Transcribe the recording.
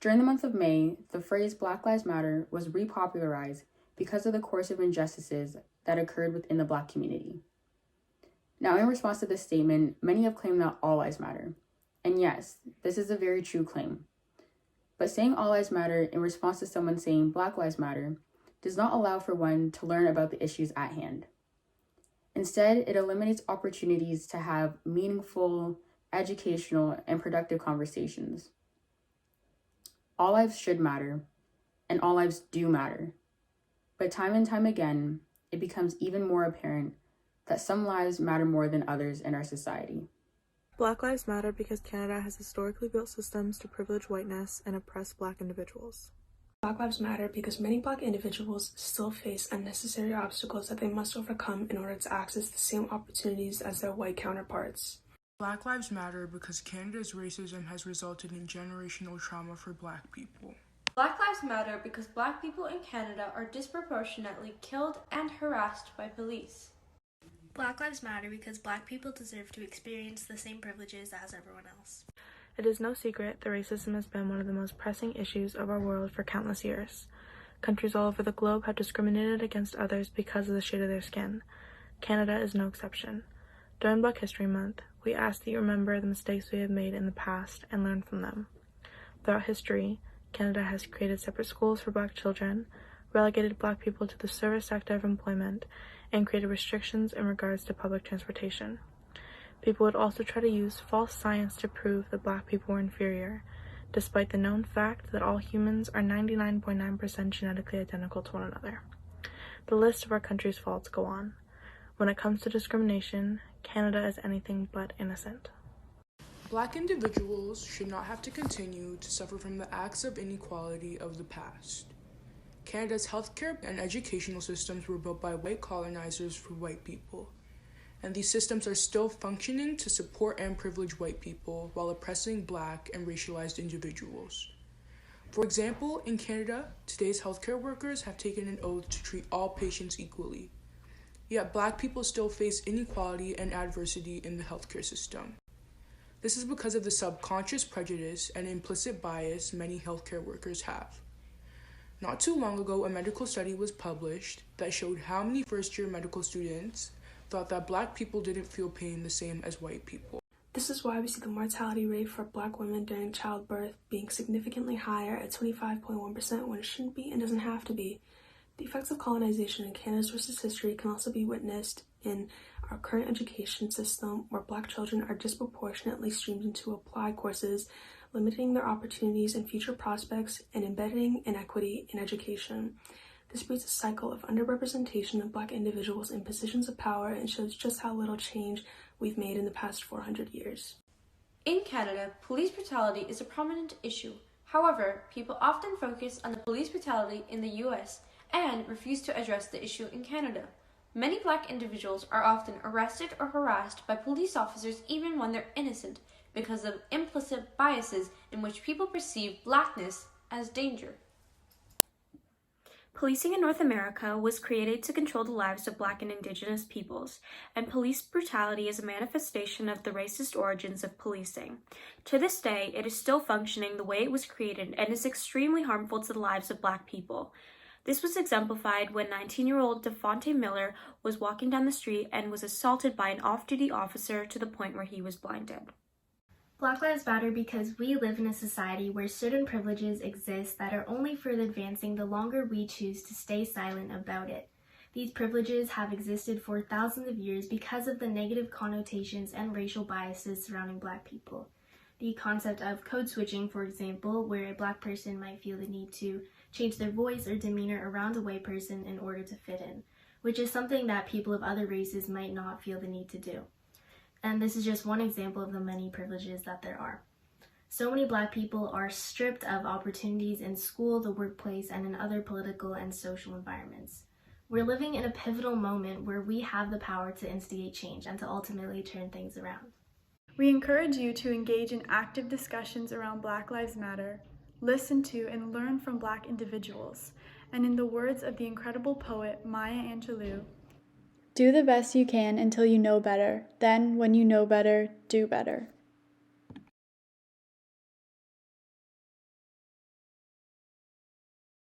During the month of May, the phrase Black Lives Matter was repopularized because of the course of injustices that occurred within the Black community. Now, in response to this statement, many have claimed that all lives matter. And yes, this is a very true claim. But saying all lives matter in response to someone saying Black Lives Matter does not allow for one to learn about the issues at hand. Instead, it eliminates opportunities to have meaningful, educational, and productive conversations. All lives should matter, and all lives do matter. But time and time again, it becomes even more apparent that some lives matter more than others in our society. Black lives matter because Canada has historically built systems to privilege whiteness and oppress Black individuals. Black lives matter because many Black individuals still face unnecessary obstacles that they must overcome in order to access the same opportunities as their white counterparts. Black lives matter because Canada's racism has resulted in generational trauma for Black people. Black lives matter because Black people in Canada are disproportionately killed and harassed by police. Black lives matter because Black people deserve to experience the same privileges as everyone else. It is no secret that racism has been one of the most pressing issues of our world for countless years. Countries all over the globe have discriminated against others because of the shade of their skin. Canada is no exception. During Black History Month, we ask that you remember the mistakes we have made in the past and learn from them. Throughout history, Canada has created separate schools for Black children, relegated Black people to the service sector of employment, and created restrictions in regards to public transportation. People would also try to use false science to prove that Black people were inferior, despite the known fact that all humans are 99.9% genetically identical to one another. The list of our country's faults go on. When it comes to discrimination, Canada is anything but innocent. Black individuals should not have to continue to suffer from the acts of inequality of the past. Canada's healthcare and educational systems were built by white colonizers for white people, and these systems are still functioning to support and privilege white people while oppressing Black and racialized individuals. For example, in Canada, today's healthcare workers have taken an oath to treat all patients equally. Yet Black people still face inequality and adversity in the healthcare system. This is because of the subconscious prejudice and implicit bias many healthcare workers have. Not too long ago, a medical study was published that showed how many first-year medical students thought that Black people didn't feel pain the same as white people. This is why we see the mortality rate for Black women during childbirth being significantly higher at 25.1% when it shouldn't be and doesn't have to be. The effects of colonization in Canada's racist history can also be witnessed in our current education system, where Black children are disproportionately streamed into applied courses, limiting their opportunities and future prospects and embedding inequity in education. This breeds a cycle of underrepresentation of Black individuals in positions of power and shows just how little change we've made in the past 400 years. In Canada, police brutality is a prominent issue. However, people often focus on the police brutality in the US and refuse to address the issue in Canada. Many Black individuals are often arrested or harassed by police officers even when they're innocent, because of implicit biases in which people perceive Blackness as danger. Policing in North America was created to control the lives of Black and Indigenous peoples, and police brutality is a manifestation of the racist origins of policing. To this day, it is still functioning the way it was created and is extremely harmful to the lives of Black people. This was exemplified when 19-year-old Devontae Miller was walking down the street and was assaulted by an off-duty officer to the point where he was blinded. Black lives matter because we live in a society where certain privileges exist that are only further advancing the longer we choose to stay silent about it. These privileges have existed for thousands of years because of the negative connotations and racial biases surrounding Black people. The concept of code switching, for example, where a Black person might feel the need to change their voice or demeanor around a white person in order to fit in, which is something that people of other races might not feel the need to do. And this is just one example of the many privileges that there are. So many Black people are stripped of opportunities in school, the workplace, and in other political and social environments. We're living in a pivotal moment where we have the power to instigate change and to ultimately turn things around. We encourage you to engage in active discussions around Black Lives Matter, listen to and learn from Black individuals, and in the words of the incredible poet Maya Angelou, do the best you can until you know better. Then, when you know better, do better.